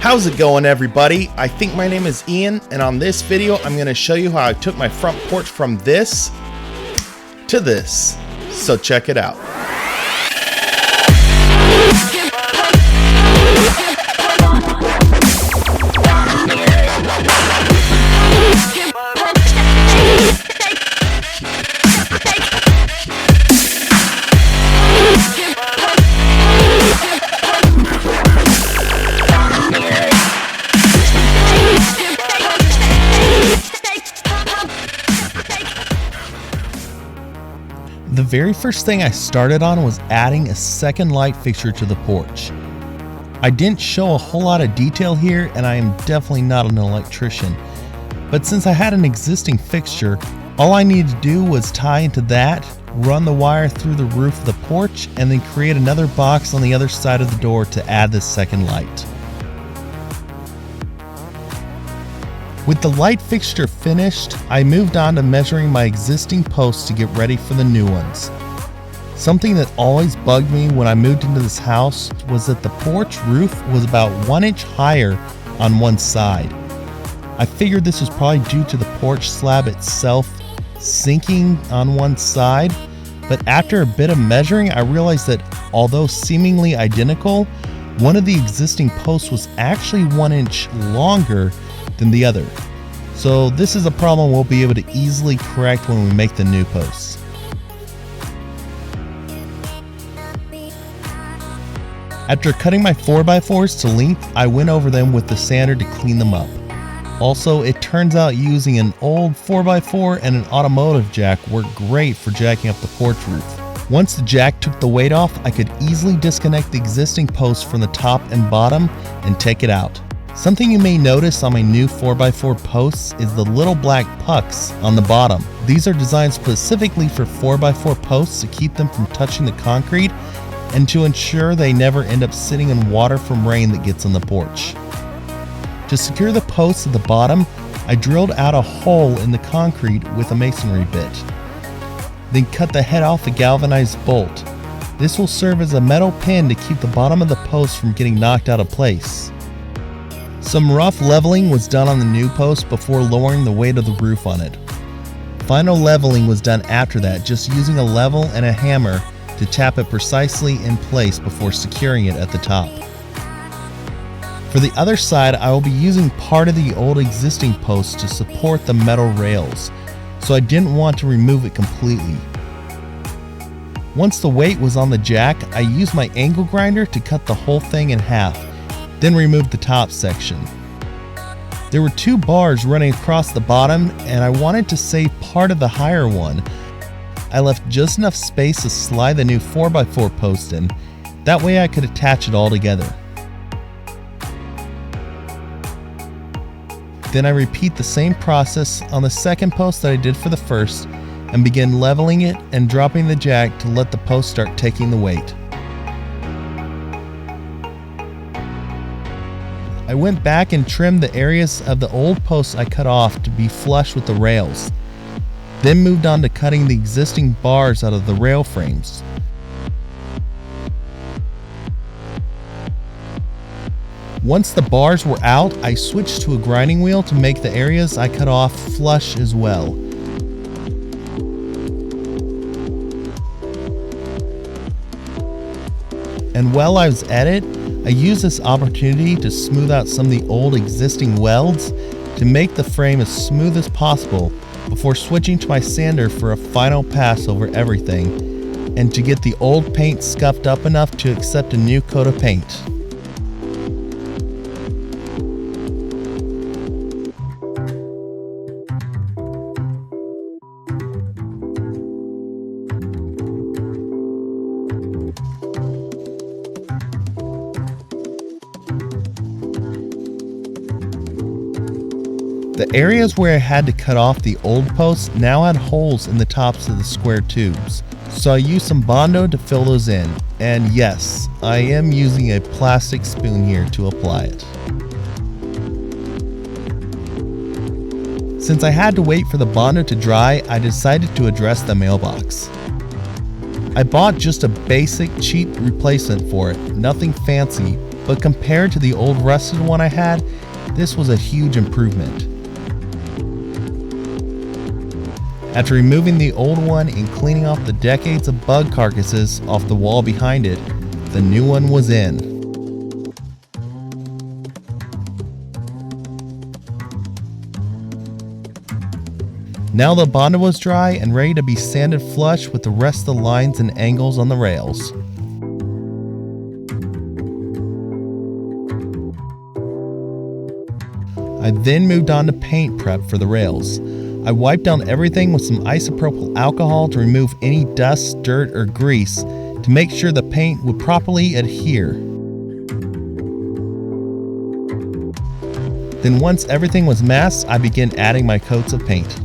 How's it going, everybody? I think my name is Ian, and on this video I'm going to show you how I took my front porch from this to this. So check it out. The very first thing I started on was adding a second light fixture to the porch. I didn't show a whole lot of detail here, and I am definitely not an electrician, but since I had an existing fixture, all I needed to do was tie into that, run the wire through the roof of the porch, and then create another box on the other side of the door to add this second light. With the light fixture finished, I moved on to measuring my existing posts to get ready for the new ones. Something that always bugged me when I moved into this house was that the porch roof was about 1 inch higher on one side. I figured this was probably due to the porch slab itself sinking on one side, but after a bit of measuring, I realized that although seemingly identical, one of the existing posts was actually 1 inch longer than the other. So this is a problem we'll be able to easily correct when we make the new posts. After cutting my 4x4s to length, I went over them with the sander to clean them up. Also, it turns out using an old 4x4 and an automotive jack worked great for jacking up the porch roof. Once the jack took the weight off, I could easily disconnect the existing post from the top and bottom and take it out. Something you may notice on my new 4x4 posts is the little black pucks on the bottom. These are designed specifically for 4x4 posts to keep them from touching the concrete and to ensure they never end up sitting in water from rain that gets on the porch. To secure the posts at the bottom, I drilled out a hole in the concrete with a masonry bit. Then cut the head off a galvanized bolt. This will serve as a metal pin to keep the bottom of the post from getting knocked out of place. Some rough leveling was done on the new post before lowering the weight of the roof on it. Final leveling was done after that, just using a level and a hammer to tap it precisely in place before securing it at the top. For the other side, I will be using part of the old existing post to support the metal rails, so I didn't want to remove it completely. Once the weight was on the jack, I used my angle grinder to cut the whole thing in half, then removed the top section. There were 2 bars running across the bottom, and I wanted to save part of the higher one. I left just enough space to slide the new 4x4 post in. That way I could attach it all together. Then I repeat the same process on the second post that I did for the first, and begin leveling it and dropping the jack to let the post start taking the weight. I went back and trimmed the areas of the old posts I cut off to be flush with the rails, then moved on to cutting the existing bars out of the rail frames. Once the bars were out, I switched to a grinding wheel to make the areas I cut off flush as well. And while I was at it, I used this opportunity to smooth out some of the old existing welds to make the frame as smooth as possible before switching to my sander for a final pass over everything and to get the old paint scuffed up enough to accept a new coat of paint. The areas where I had to cut off the old posts now had holes in the tops of the square tubes, so I used some Bondo to fill those in, and yes, I am using a plastic spoon here to apply it. Since I had to wait for the Bondo to dry, I decided to address the mailbox. I bought just a basic cheap replacement for it, nothing fancy, but compared to the old rusted one I had, this was a huge improvement. After removing the old one and cleaning off the decades of bug carcasses off the wall behind it, the new one was in. Now the Bondo was dry and ready to be sanded flush with the rest of the lines and angles on the rails. I then moved on to paint prep for the rails. I wiped down everything with some isopropyl alcohol to remove any dust, dirt, or grease to make sure the paint would properly adhere. Then once everything was masked, I began adding my coats of paint.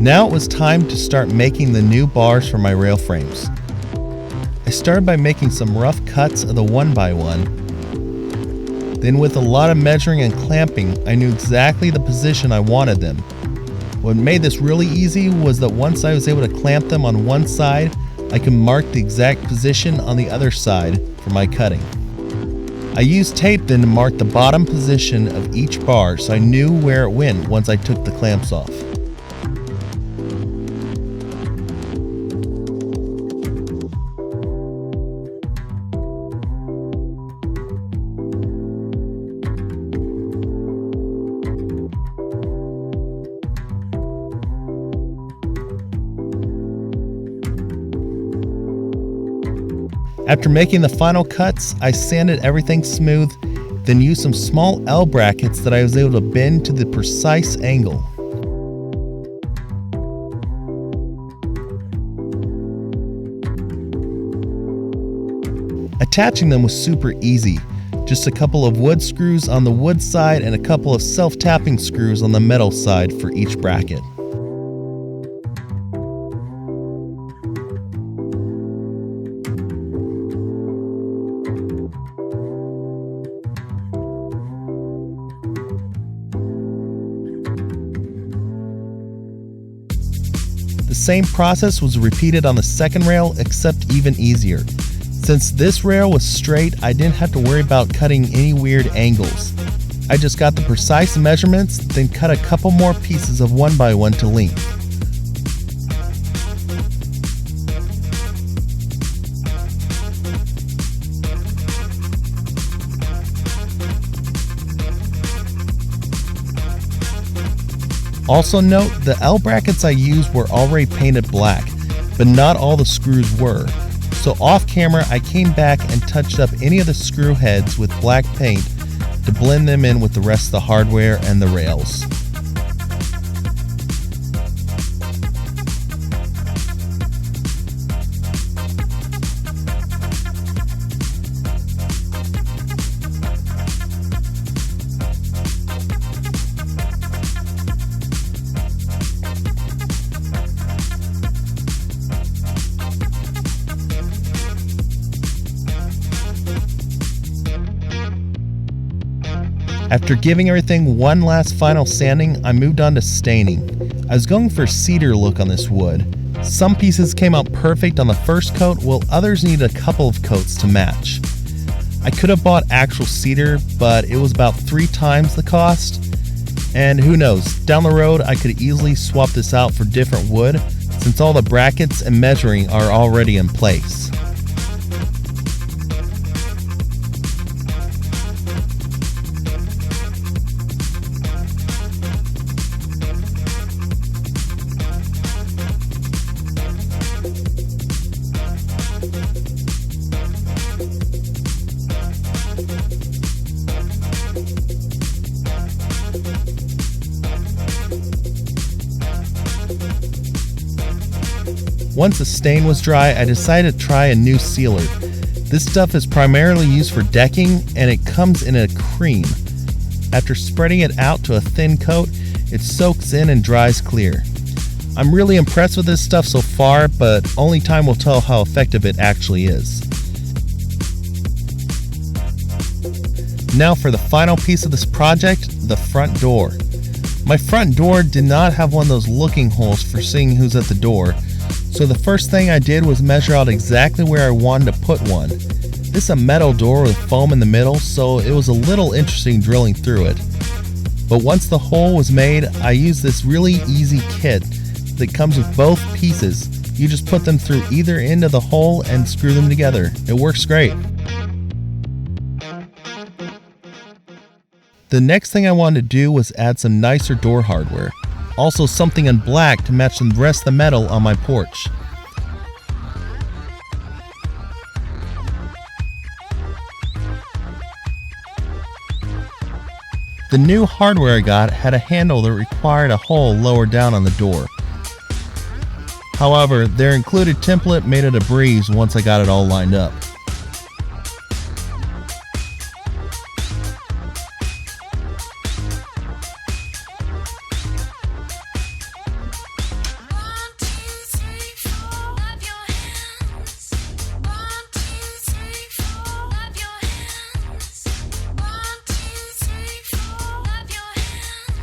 Now it was time to start making the new bars for my rail frames. I started by making some rough cuts of the 1x1. Then with a lot of measuring and clamping, I knew exactly the position I wanted them. What made this really easy was that once I was able to clamp them on one side, I could mark the exact position on the other side for my cutting. I used tape then to mark the bottom position of each bar so I knew where it went once I took the clamps off. After making the final cuts, I sanded everything smooth, then used some small L brackets that I was able to bend to the precise angle. Attaching them was super easy. Just a couple of wood screws on the wood side and a couple of self-tapping screws on the metal side for each bracket. The same process was repeated on the second rail, except even easier. Since this rail was straight, I didn't have to worry about cutting any weird angles. I just got the precise measurements, then cut a couple more pieces of 1x1 to length. Also note, the L brackets I used were already painted black, but not all the screws were. So off camera, I came back and touched up any of the screw heads with black paint to blend them in with the rest of the hardware and the rails. After giving everything one last final sanding, I moved on to staining. I was going for a cedar look on this wood. Some pieces came out perfect on the first coat, while others needed a couple of coats to match. I could have bought actual cedar, but it was about 3 times the cost. And who knows, down the road I could easily swap this out for different wood, since all the brackets and measuring are already in place. Once the stain was dry, I decided to try a new sealer. This stuff is primarily used for decking, and it comes in a cream. After spreading it out to a thin coat, It soaks in and dries clear. I'm really impressed with this stuff so far, but only time will tell how effective it actually is. Now for the final piece of this project, the front door. My front door did not have one of those looking holes for seeing who's at the door, so the first thing I did was measure out exactly where I wanted to put one. This is a metal door with foam in the middle, so it was a little interesting drilling through it. But once the hole was made, I used this really easy kit that comes with both pieces. You just put them through either end of the hole and screw them together. It works great. The next thing I wanted to do was add some nicer door hardware. Also something in black to match the rest of the metal on my porch. The new hardware I got had a handle that required a hole lower down on the door. However, their included template made it a breeze once I got it all lined up.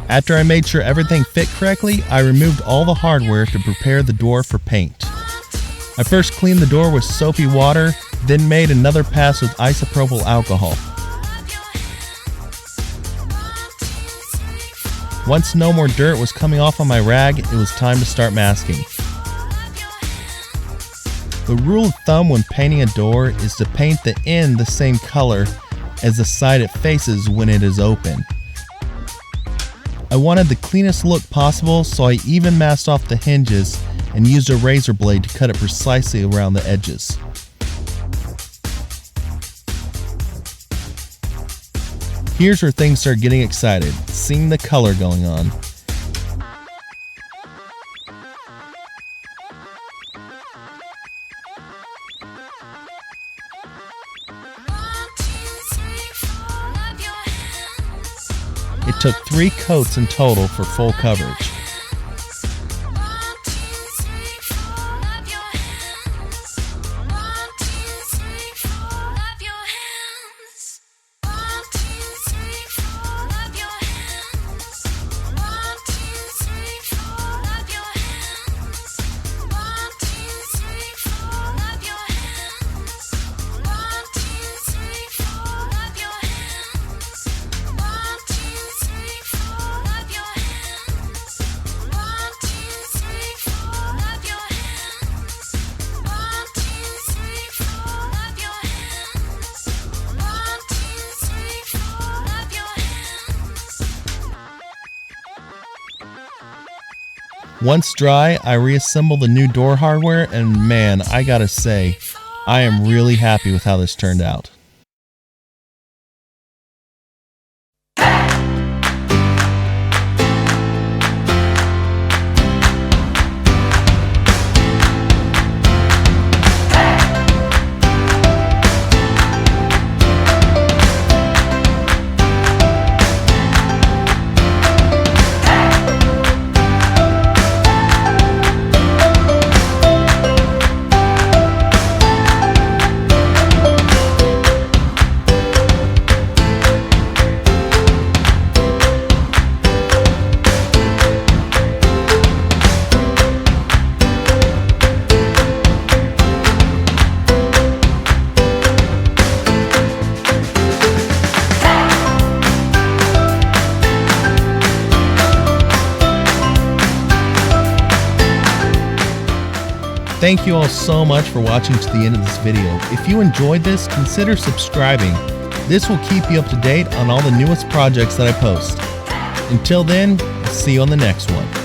After I made sure everything fit correctly, I removed all the hardware to prepare the door for paint. I first cleaned the door with soapy water, then made another pass with isopropyl alcohol. Once no more dirt was coming off on my rag, it was time to start masking. The rule of thumb when painting a door is to paint the end the same color as the side it faces when it is open. I wanted the cleanest look possible, so I even masked off the hinges and used a razor blade to cut it precisely around the edges. Here's where things start getting excited, seeing the color going on. It took 3 coats in total for full coverage. Once dry, I reassembled the new door hardware, and man, I gotta say, I am really happy with how this turned out. Thank you all so much for watching to the end of this video. If you enjoyed this, consider subscribing. This will keep you up to date on all the newest projects that I post. Until then, I'll see you on the next one.